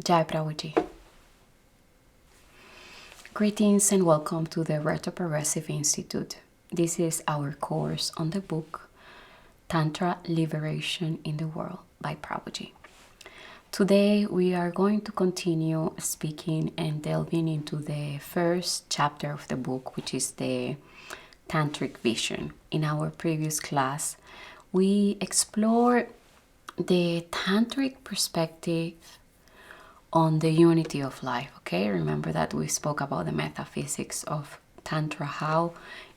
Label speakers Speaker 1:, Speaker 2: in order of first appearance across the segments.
Speaker 1: Jai Prabhuji. Greetings and welcome to the Retroprogressive Institute. This is our course on the book Tantra Liberation in the World by Prabhuji. Today we are going to continue speaking and delving into the first chapter of the book, which is the Tantric vision. In our previous class, we explored the Tantric perspective on the unity of life. Okay, remember that we spoke about the metaphysics of Tantra, how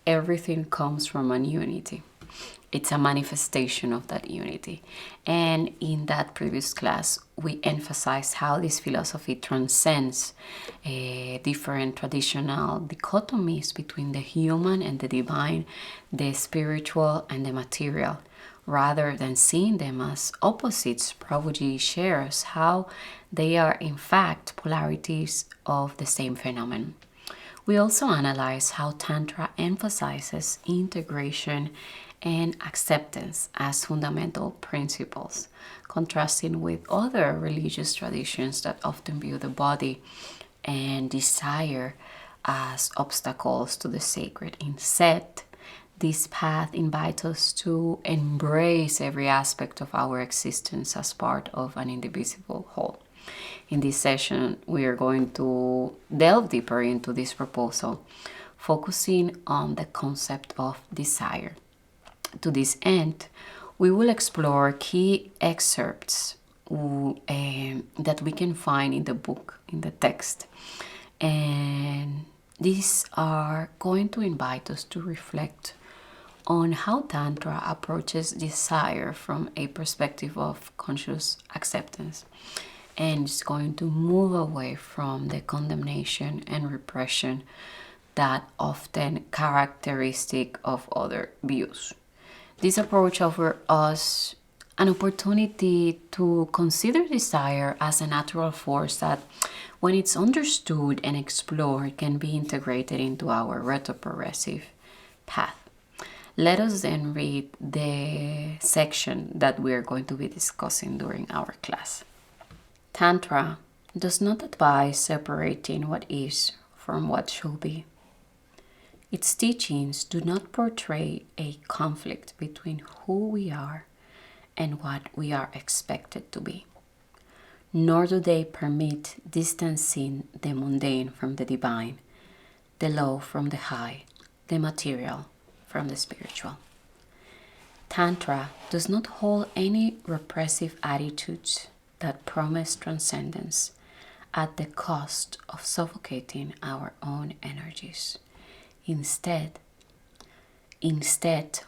Speaker 1: everything comes from an unity. It's a manifestation of that unity. And in that previous class, we emphasized how this philosophy transcends different traditional dichotomies between the human and the divine, the spiritual and the material. Rather than seeing them as opposites, Prabhuji shares how they are in fact polarities of the same phenomenon. We also analyze how Tantra emphasizes integration and acceptance as fundamental principles, contrasting with other religious traditions that often view the body and desire as obstacles to the sacred. Instead, this path invites us to embrace every aspect of our existence as part of an indivisible whole. In this session, we are going to delve deeper into this proposal, focusing on the concept of desire. To this end, we will explore key excerpts that we can find in the book, in the text. And these are going to invite us to reflect on how Tantra approaches desire from a perspective of conscious acceptance. And it's going to move away from the condemnation and repression that often characteristic of other views. This approach offers us an opportunity to consider desire as a natural force that, when it's understood and explored, can be integrated into our retroprogressive path. Let us then read the section that we are going to be discussing during our class. Tantra does not advise separating what is from what should be. Its teachings do not portray a conflict between who we are and what we are expected to be, nor do they permit distancing the mundane from the divine, the low from the high, the material from the spiritual. Tantra does not hold any repressive attitudes that promise transcendence at the cost of suffocating our own energies. Instead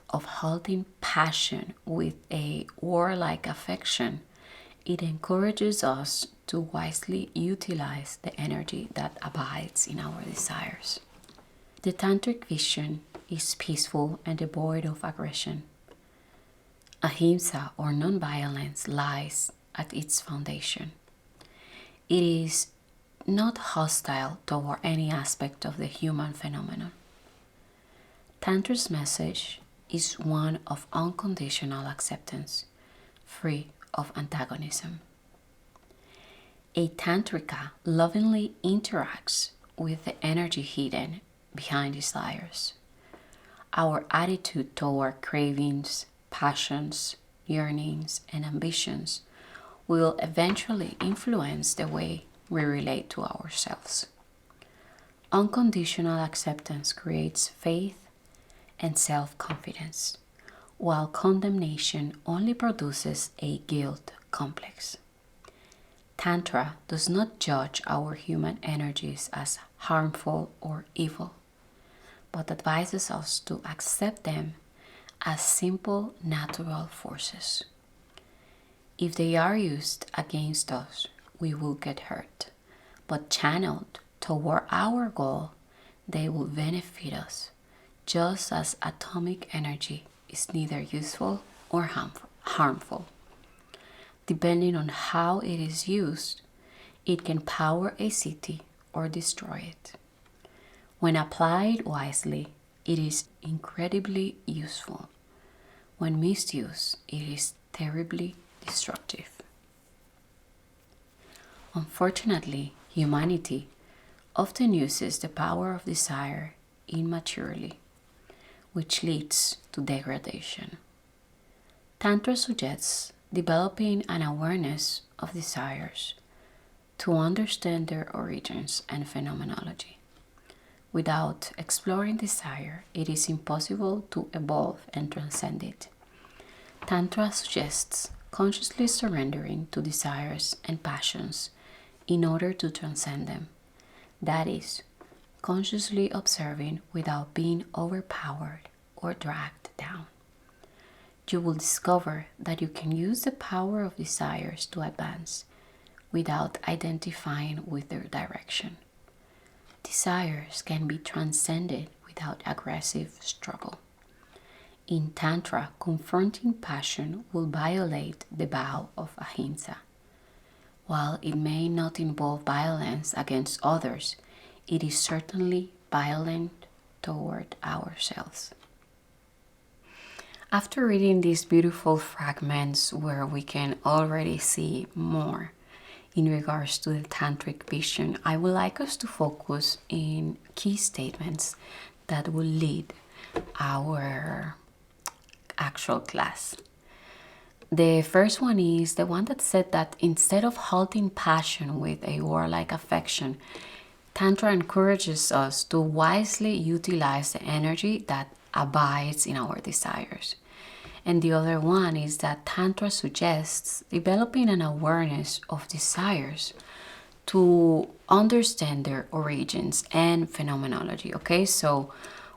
Speaker 1: of halting passion with a warlike affection, it encourages us to wisely utilize the energy that abides in our desires. The Tantric vision is peaceful and devoid of aggression. Ahiṁsā, or nonviolence, lies at its foundation. It is not hostile toward any aspect of the human phenomenon. Tantra's message is one of unconditional acceptance, free of antagonism. A Tantrika lovingly interacts with the energy hidden behind desires. Our attitude toward cravings, passions, yearnings, and ambitions will eventually influence the way we relate to ourselves. Unconditional acceptance creates faith and self-confidence, while condemnation only produces a guilt complex. Tantra does not judge our human energies as harmful or evil, but advises us to accept them as simple natural forces. If they are used against us, we will get hurt, but channeled toward our goal, they will benefit us, just as atomic energy is neither useful or harmful. Depending on how it is used, it can power a city or destroy it. When applied wisely, it is incredibly useful. When misused, it is terribly destructive. Unfortunately, humanity often uses the power of desire immaturely, which leads to degradation. Tantra suggests developing an awareness of desires to understand their origins and phenomenology. Without exploring desire, it is impossible to evolve and transcend it. Tantra suggests consciously surrendering to desires and passions in order to transcend them. That is, consciously observing without being overpowered or dragged down. You will discover that you can use the power of desires to advance without identifying with their direction. Desires can be transcended without aggressive struggle. In Tantra, confronting passion will violate the vow of ahiṁsā. While it may not involve violence against others, it is certainly violent toward ourselves. After reading these beautiful fragments where we can already see more in regards to the Tantric vision, I would like us to focus in key statements that will lead our actual class. The first one is the one that said that instead of halting passion with a warlike affection, Tantra encourages us to wisely utilize the energy that abides in our desires. And the other one is that Tantra suggests developing an awareness of desires to understand their origins and phenomenology. Okay, so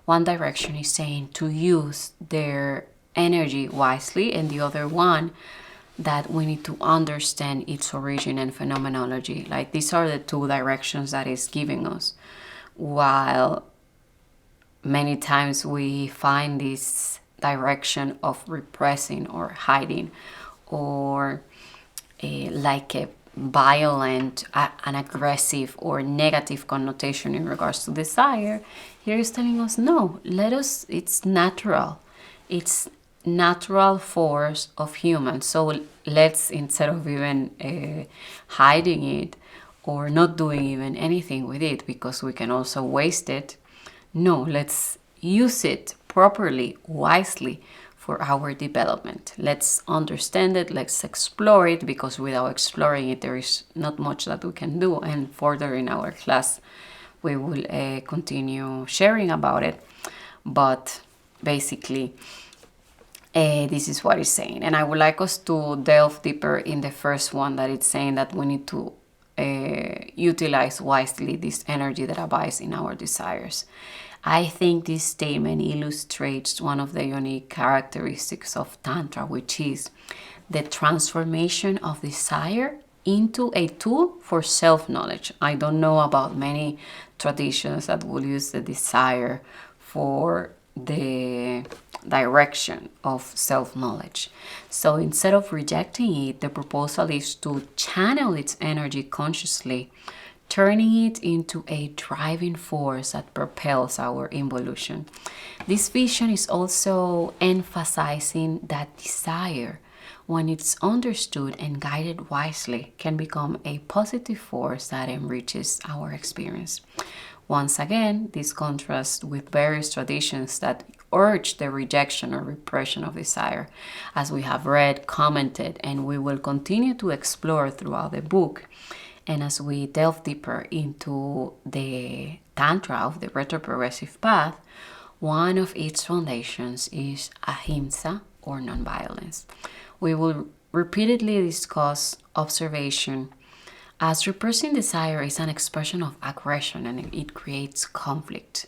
Speaker 1: one direction is saying to use their energy wisely, and the other one that we need to understand its origin and phenomenology. Like these are the two directions that it's giving us. While many times we find this direction of repressing or hiding, or like a violent, an aggressive or negative connotation in regards to desire, here is telling us no, it's natural. It's natural force of humans. So let's, instead of even hiding it or not doing even anything with it because we can also waste it, no, let's use it properly, wisely for our development. Let's understand it, let's explore it, because without exploring it there is not much that we can do, and further in our class we will continue sharing about it. But basically this is what it's saying, and I would like us to delve deeper in the first one, that it's saying that we need to utilize wisely this energy that abides in our desires. I think this statement illustrates one of the unique characteristics of Tantra, which is the transformation of desire into a tool for self-knowledge. I don't know about many traditions that will use the desire for the direction of self-knowledge. So instead of rejecting it, the proposal is to channel its energy consciously, turning it into a driving force that propels our evolution. This vision is also emphasizing that desire, when it's understood and guided wisely, can become a positive force that enriches our experience. Once again, this contrasts with various traditions that urge the rejection or repression of desire, as we have read, commented, and we will continue to explore throughout the book. And as we delve deeper into the Tantra of the retroprogressive path, one of its foundations is ahiṁsā, or nonviolence. We will repeatedly discuss observation, as repressing desire is an expression of aggression and it creates conflict.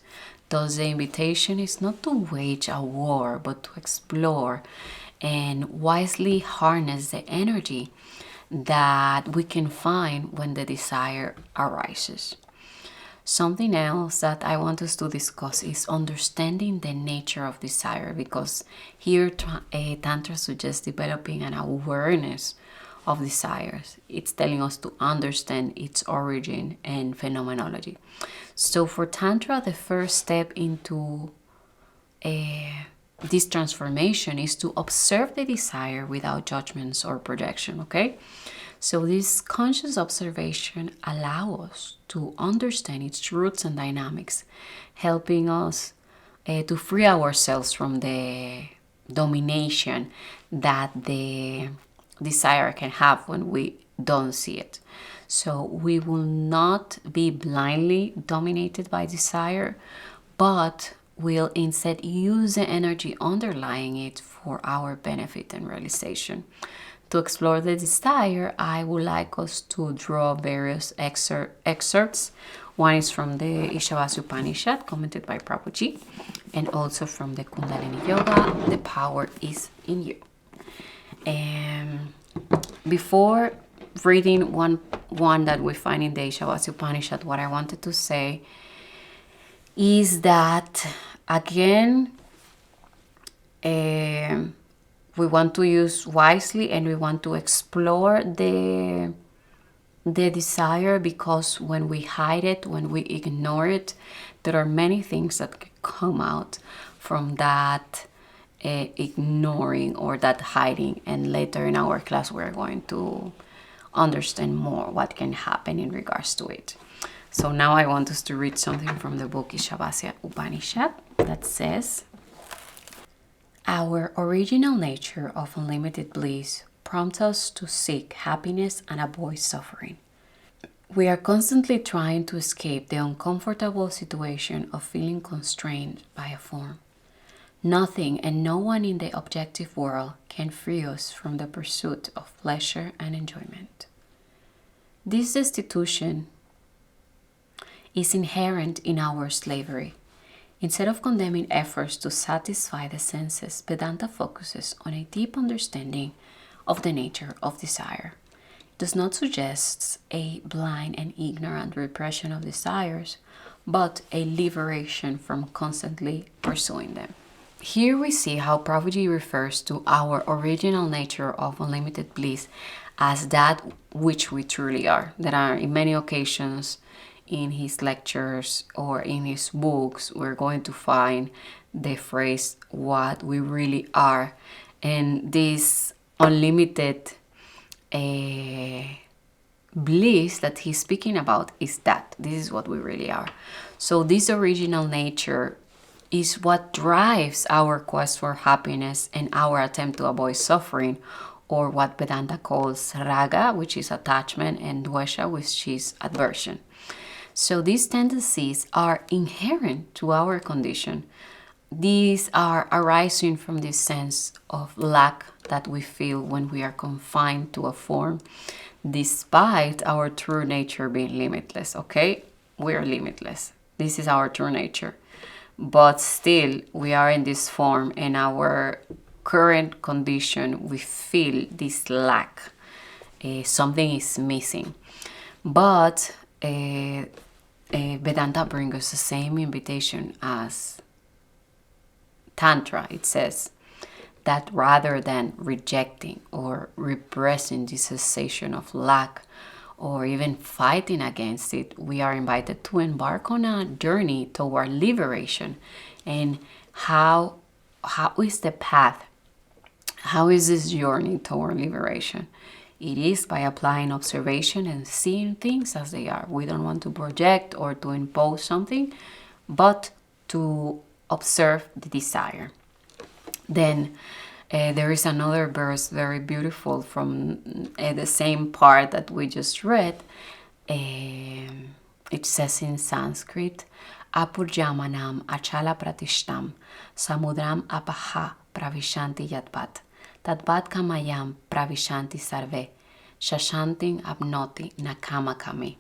Speaker 1: Thus, the invitation is not to wage a war, but to explore and wisely harness the energy that we can find when the desire arises. Something else that I want us to discuss is understanding the nature of desire, because here Tantra suggests developing an awareness of desires. It's telling us to understand its origin and phenomenology. So for Tantra, the first step into this transformation is to observe the desire without judgments or projection, okay? So this conscious observation allows us to understand its roots and dynamics, helping us to free ourselves from the domination that the desire can have when we don't see it. So we will not be blindly dominated by desire, but will instead use the energy underlying it for our benefit and realization. To explore the desire, I would like us to draw various excerpts. One is from the Ishavasya Upanishad, commented by Prabhuji, and also from the Kundalini Yoga, The Power is in You. Before reading one that we find in the Ishavasya Upanishad, what I wanted to say is that, again, we want to use wisely, and we want to explore the desire, because when we hide it, when we ignore it, there are many things that can come out from that ignoring or that hiding. And later in our class, we're going to understand more what can happen in regards to it. So now I want us to read something from the book Ishavasya Upanishad that says, our original nature of unlimited bliss prompts us to seek happiness and avoid suffering. We are constantly trying to escape the uncomfortable situation of feeling constrained by a form. Nothing and no one in the objective world can free us from the pursuit of pleasure and enjoyment. This destitution is inherent in our slavery. Instead of condemning efforts to satisfy the senses, Vedanta focuses on a deep understanding of the nature of desire. It does not suggest a blind and ignorant repression of desires, but a liberation from constantly pursuing them. Here we see how Prabhuji refers to our original nature of unlimited bliss as that which we truly are. There are, in many occasions, in his lectures or in his books, we're going to find the phrase, what we really are. And this unlimited bliss that he's speaking about is that. This is what we really are. So this original nature is what drives our quest for happiness and our attempt to avoid suffering, or what Vedanta calls raga, which is attachment, and dvesha, which is aversion. So these tendencies are inherent to our condition. These are arising from this sense of lack that we feel when we are confined to a form, despite our true nature being limitless, okay? We are limitless. This is our true nature. But still, we are in this form, and our current condition, we feel this lack. Something is missing. But Vedanta brings us the same invitation as Tantra. It says that rather than rejecting or repressing this sensation of lack, or even fighting against it, we are invited to embark on a journey toward liberation. And how is the path? How is this journey toward liberation? It is by applying observation and seeing things as they are. We don't want to project or to impose something, but to observe the desire. Then there is another verse, very beautiful, from the same part that we just read. It says in Sanskrit, Apurjamanam achala pratishtam samudram apaha pravishanti yadvat tadvat kamayam pravishanti sarve shashanting abnoti nakama kami.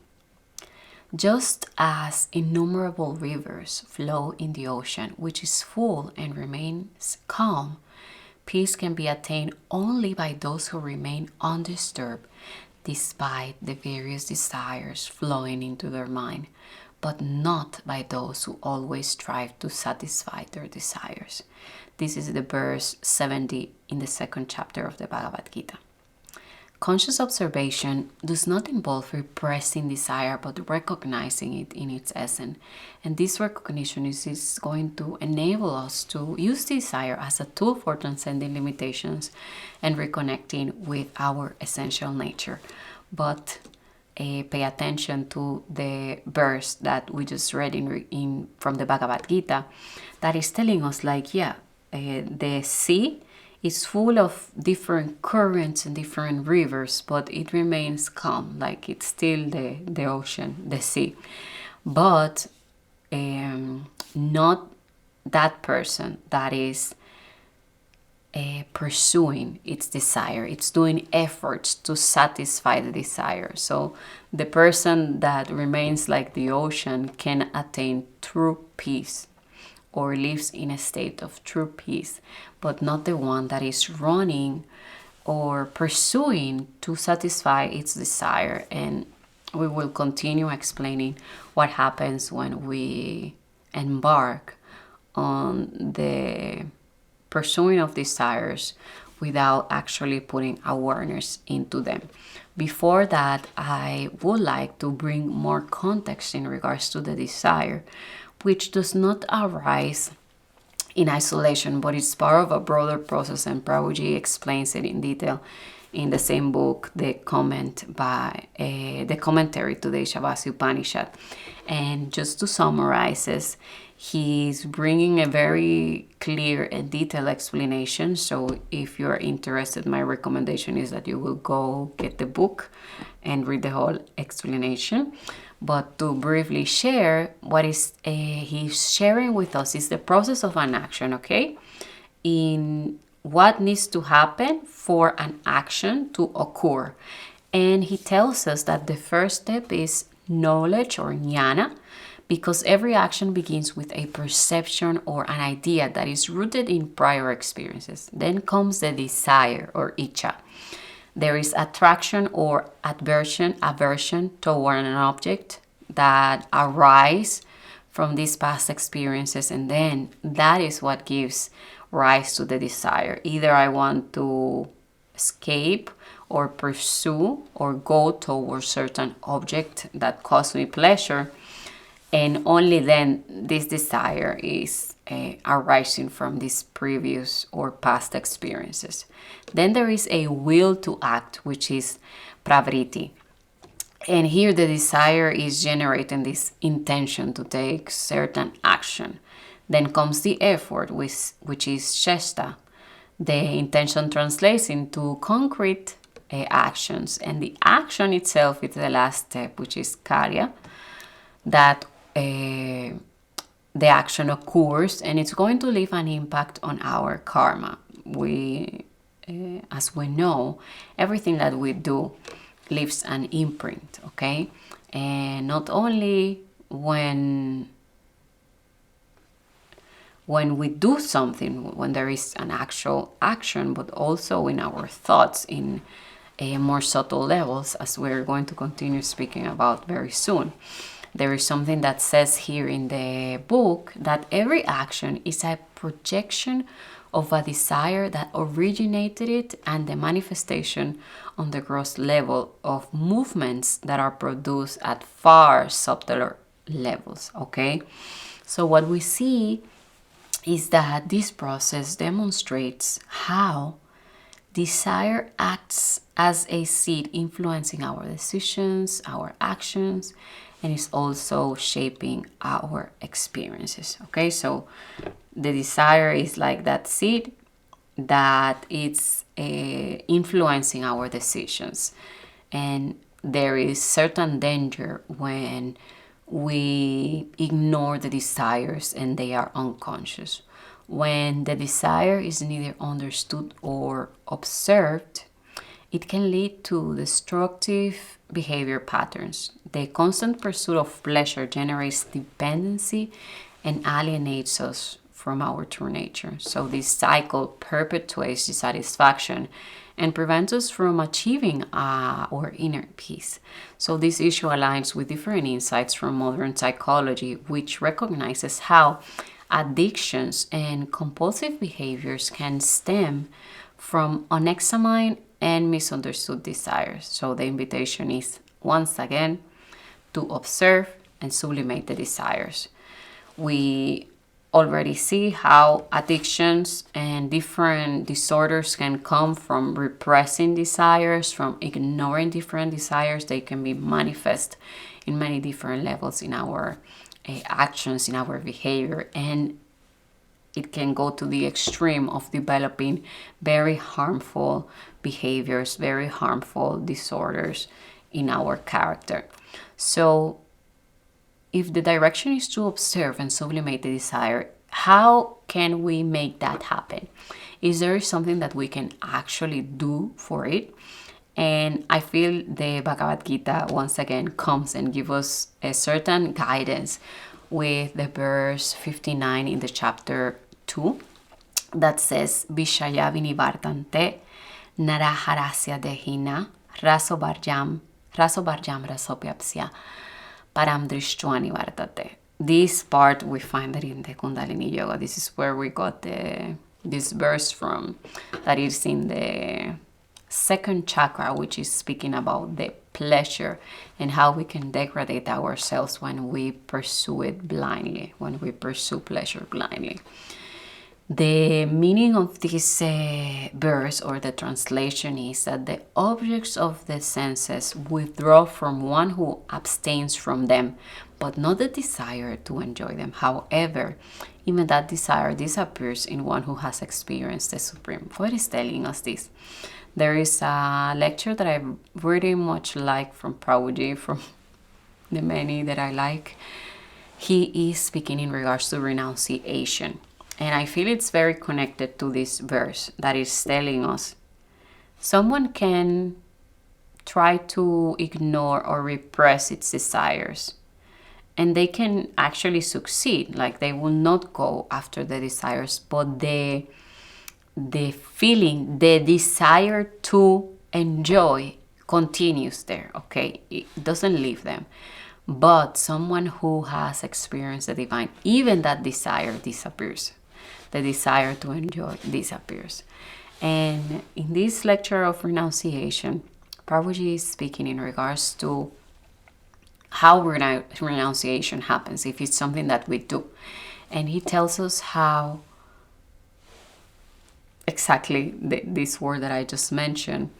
Speaker 1: Just as innumerable rivers flow in the ocean, which is full and remains calm, peace can be attained only by those who remain undisturbed despite the various desires flowing into their mind, but not by those who always strive to satisfy their desires. This is the verse 70 in the second chapter of the Bhagavad Gita. Conscious observation does not involve repressing desire, but recognizing it in its essence. And this recognition is going to enable us to use desire as a tool for transcending limitations and reconnecting with our essential nature. But pay attention to the verse that we just read in from the Bhagavad Gita that is telling us, like, the sea is full of different currents and different rivers, but it remains calm, like it's still the ocean, the sea. But not that person that is pursuing its desire. It's doing efforts to satisfy the desire. So the person that remains like the ocean can attain true peace, or lives in a state of true peace, but not the one that is running or pursuing to satisfy its desire. And we will continue explaining what happens when we embark on the pursuing of desires without actually putting awareness into them. Before that, I would like to bring more context in regards to the desire, which does not arise in isolation, but it's part of a broader process, and Prabhuji explains it in detail in the same book, the commentary to the Ishavasya Upanishad. And just to summarize, he's bringing a very clear and detailed explanation. So if you're interested, my recommendation is that you will go get the book and read the whole explanation. But to briefly share what is he's sharing with us is the process of an action, okay? In what needs to happen for an action to occur. And he tells us that the first step is knowledge, or jnana, because every action begins with a perception or an idea that is rooted in prior experiences. Then comes the desire, or icha. There is attraction or aversion toward an object that arise from these past experiences, and then that is what gives rise to the desire. Either I want to escape or pursue or go towards certain object that causes me pleasure, and only then this desire is arising from these previous or past experiences. Then there is a will to act, which is pravritti. And here the desire is generating this intention to take certain action. Then comes the effort, which is chesta. The intention translates into concrete actions. And the action itself is the last step, which is karya, that the action occurs, and it's going to leave an impact on our karma. As we know, everything that we do leaves an imprint, okay? And not only when we do something, when there is an actual action, but also in our thoughts in more subtle levels, as we're going to continue speaking about very soon. There is something that says here in the book that every action is a projection of a desire that originated it, and the manifestation on the gross level of movements that are produced at far subtler levels, okay? So what we see is that this process demonstrates how desire acts as a seed influencing our decisions, our actions, and is also shaping our experiences, okay? So the desire is like that seed that it's influencing our decisions. And there is certain danger when we ignore the desires and they are unconscious. When the desire is neither understood or observed, it can lead to destructive behavior patterns. The constant pursuit of pleasure generates dependency and alienates us from our true nature. So this cycle perpetuates dissatisfaction and prevents us from achieving our inner peace. So this issue aligns with different insights from modern psychology, which recognizes how addictions and compulsive behaviors can stem from unexamined and misunderstood desires. So the invitation is, once again, to observe and sublimate the desires. We already see how addictions and different disorders can come from repressing desires, from ignoring different desires. They can be manifest in many different levels in our actions, in our behavior, and it can go to the extreme of developing very harmful behaviors, very harmful disorders in our character. So if the direction is to observe and sublimate the desire, how can we make that happen? Is there something that we can actually do for it? And I feel the Bhagavad Gita once again comes and gives us a certain guidance with the verse 59 in the chapter 2 that says, Vishaya vinivartante naraharasya dehina rasobarjam rasopyapsya param drishtva nivartate. This part we find it in the Kundalini Yoga. This is where we got this verse from, that is in the second chakra, which is speaking about the pleasure and how we can degrade ourselves when we pursue it blindly, when we pursue pleasure blindly. The meaning of this verse, or the translation, is that the objects of the senses withdraw from one who abstains from them, but not the desire to enjoy them. However, even that desire disappears in one who has experienced the Supreme. What is telling us this? There is a lecture that I very much like from Prabhuji, from the many that I like. He is speaking in regards to renunciation. And I feel it's very connected to this verse that is telling us someone can try to ignore or repress its desires, and they can actually succeed. Like, they will not go after the desires, but the feeling, the desire to enjoy continues there, okay? It doesn't leave them. But someone who has experienced the divine, even that desire disappears. The desire to enjoy disappears. And in this lecture of renunciation, Prabhuji is speaking in regards to how renunciation happens, if it's something that we do. And he tells us how exactly this word that I just mentioned,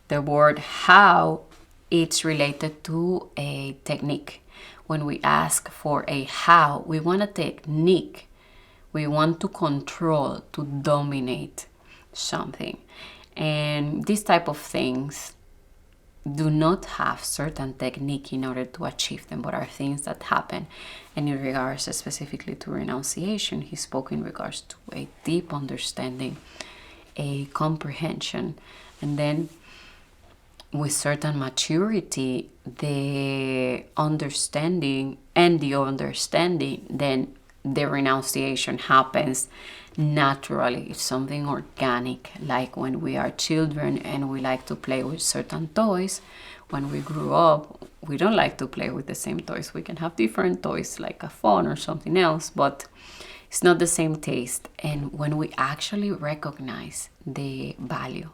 Speaker 1: the word how, it's related to a technique. When we ask for a how, we want a technique. We want to control, to dominate something. And these type of things do not have certain technique in order to achieve them, but are things that happen. And in regards specifically to renunciation, he spoke in regards to a deep understanding, a comprehension, and then with certain maturity, the understanding, then the renunciation happens naturally. It's something organic, like when we are children and we like to play with certain toys. When we grew up, we don't like to play with the same toys. We can have different toys, like a phone or something else, but it's not the same taste. And when we actually recognize the value,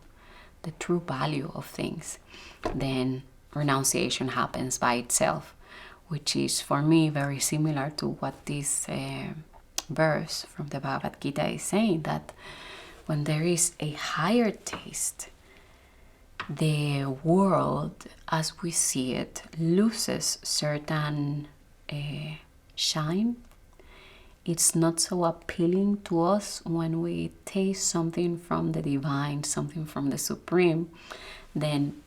Speaker 1: the true value of things, then renunciation happens by itself, which is for me very similar to what this verse from the Bhagavad Gita is saying, that when there is a higher taste, the world as we see it loses certain shine. It's not so appealing to us when we taste something from the divine, something from the Supreme. Then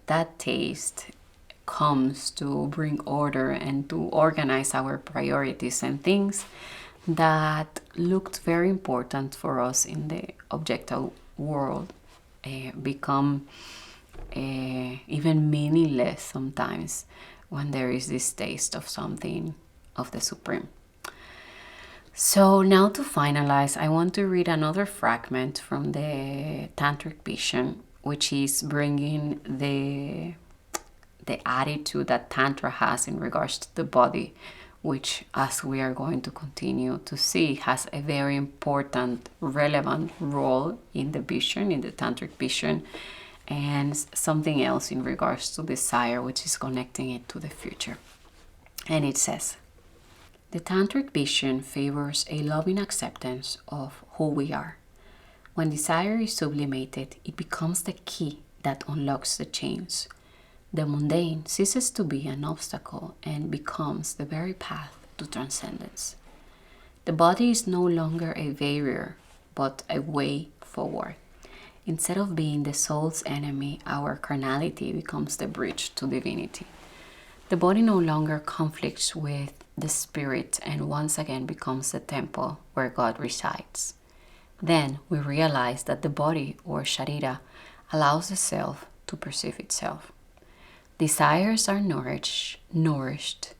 Speaker 1: that taste comes to bring order and to organize our priorities, and things that looked very important for us in the objective world become even meaningless sometimes when there is this taste of something of the Supreme. So now, to finalize, I want to read another fragment from the Tantric vision, which is bringing the attitude that Tantra has in regards to the body which, as we are going to continue to see, has a very important, relevant role in the vision, in the tantric vision, and something else in regards to desire, which is connecting it to the future. And it says, the tantric vision favors a loving acceptance of who we are. When desire is sublimated, it becomes the key that unlocks the chains. The mundane ceases to be an obstacle and becomes the very path to transcendence. The body is no longer a barrier, but a way forward. Instead of being the soul's enemy, our carnality becomes the bridge to divinity. The body no longer conflicts with the spirit and once again becomes the temple where God resides. Then we realize that the body, or sharira, allows the self to perceive itself. Desires are nourished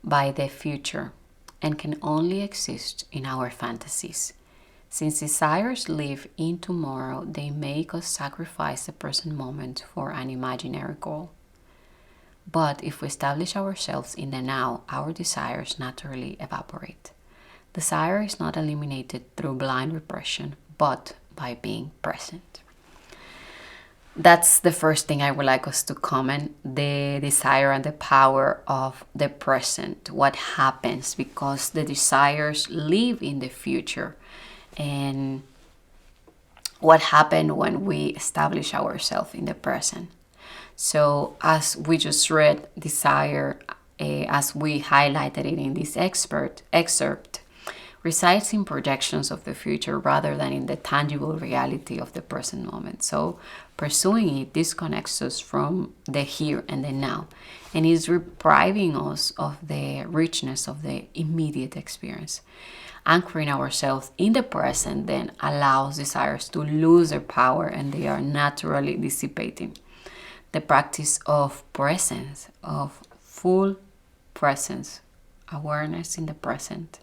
Speaker 1: by the future and can only exist in our fantasies. Since desires live in tomorrow, they make us sacrifice the present moment for an imaginary goal. But if we establish ourselves in the now, our desires naturally evaporate. Desire is not eliminated through blind repression, but by being present. That's the first thing I would like us to comment, the desire and the power of the present. What happens because the desires live in the future, and what happened when we establish ourselves in the present. So as we just read, desire, as we highlighted it in this excerpt, resides in projections of the future rather than in the tangible reality of the present moment. So pursuing it disconnects us from the here and the now, and is depriving us of the richness of the immediate experience. Anchoring ourselves in the present then allows desires to lose their power, and they are naturally dissipating. The practice of presence, of full presence, awareness in the present,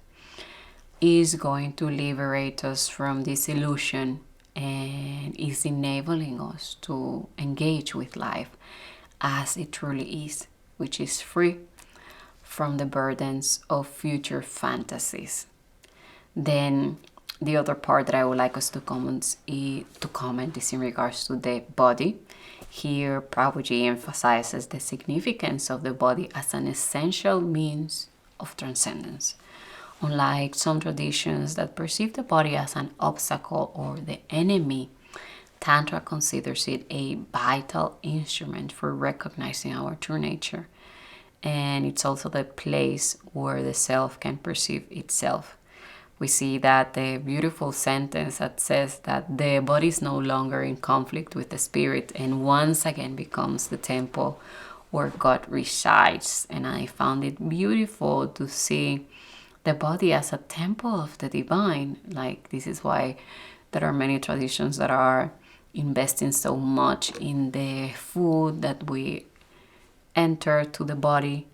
Speaker 1: is going to liberate us from this illusion and is enabling us to engage with life as it truly is, which is free from the burdens of future fantasies. Then the other part that I would like us to comment is in regards to the body. Here, Prabhuji emphasizes the significance of the body as an essential means of transcendence. Unlike some traditions that perceive the body as an obstacle or the enemy, Tantra considers it a vital instrument for recognizing our true nature. And it's also the place where the self can perceive itself. We see that the beautiful sentence that says that the body is no longer in conflict with the spirit and once again becomes the temple where God resides. And I found it beautiful to see the body as a temple of the divine. Like, this is why there are many traditions that are investing so much in the food that we enter to the body.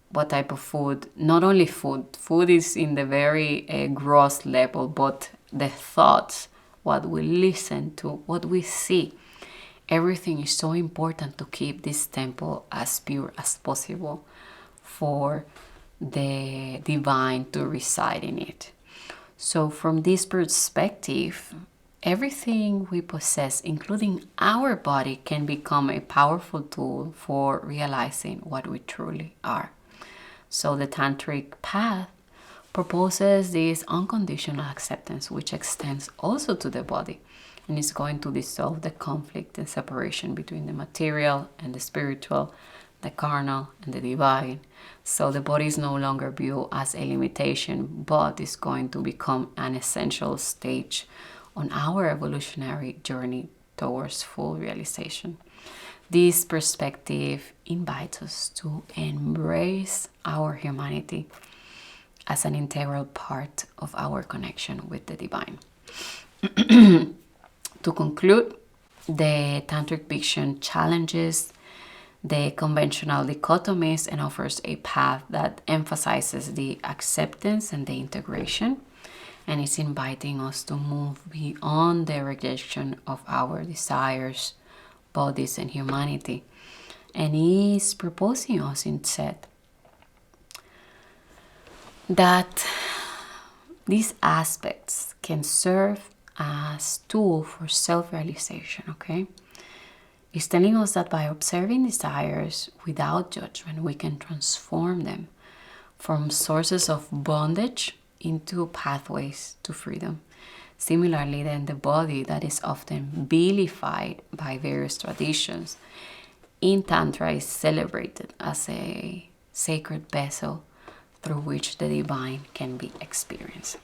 Speaker 1: What type of food? Not only food is in the very gross level, but the thoughts, what we listen to, what we see, everything is so important to keep this temple as pure as possible for the divine to reside in it. So from this perspective, everything we possess, including our body, can become a powerful tool for realizing what we truly are. So the tantric path proposes this unconditional acceptance, which extends also to the body, and is going to dissolve the conflict and separation between the material and the spiritual, the carnal and the divine. So the body is no longer viewed as a limitation, but is going to become an essential stage on our evolutionary journey towards full realization. This perspective invites us to embrace our humanity as an integral part of our connection with the divine. To conclude, the Tantric vision challenges the conventional dichotomies and offers a path that emphasizes the acceptance and the integration, and is inviting us to move beyond the rejection of our desires, bodies, and humanity, and is proposing us instead that these aspects can serve as tool for self-realization, okay? It's telling us that by observing desires without judgment, we can transform them from sources of bondage into pathways to freedom. Similarly, then the body that is often vilified by various traditions in Tantra is celebrated as a sacred vessel through which the divine can be experienced.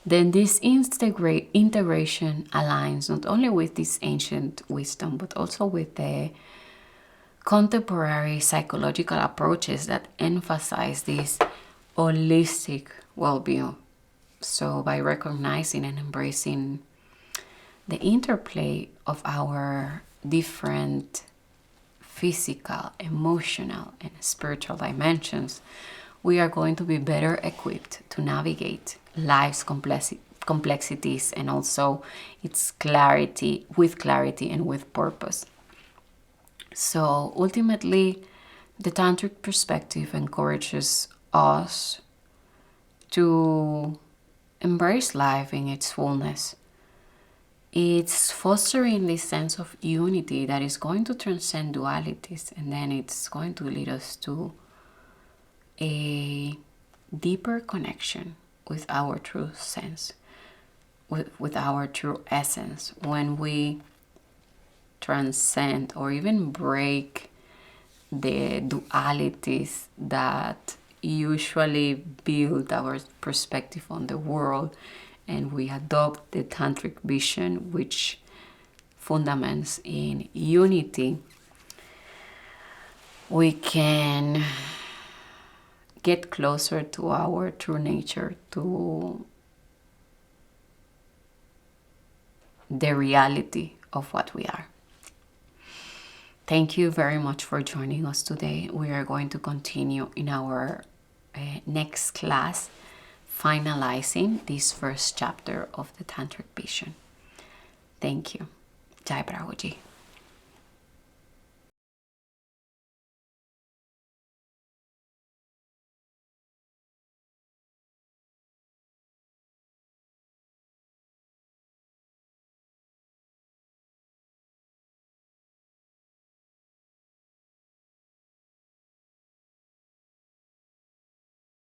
Speaker 1: Then this integration aligns not only with this ancient wisdom, but also with the contemporary psychological approaches that emphasize this holistic well-being. So by recognizing and embracing the interplay of our different physical, emotional, and spiritual dimensions, we are going to be better equipped to navigate life's complexities and also its clarity and with purpose. So ultimately, the Tantric perspective encourages us to embrace life in its fullness. It's fostering this sense of unity that is going to transcend dualities, and then it's going to lead us to a deeper connection with our true sense, with our true essence, when we transcend or even break the dualities that usually build our perspective on the world, and we adopt the tantric vision, which fundaments in unity. We can get closer to our true nature, to the reality of what we are. Thank you very much for joining us today. We are going to continue in our next class, finalizing this first chapter of the Tantric vision. Thank you. Jai Prabhuji.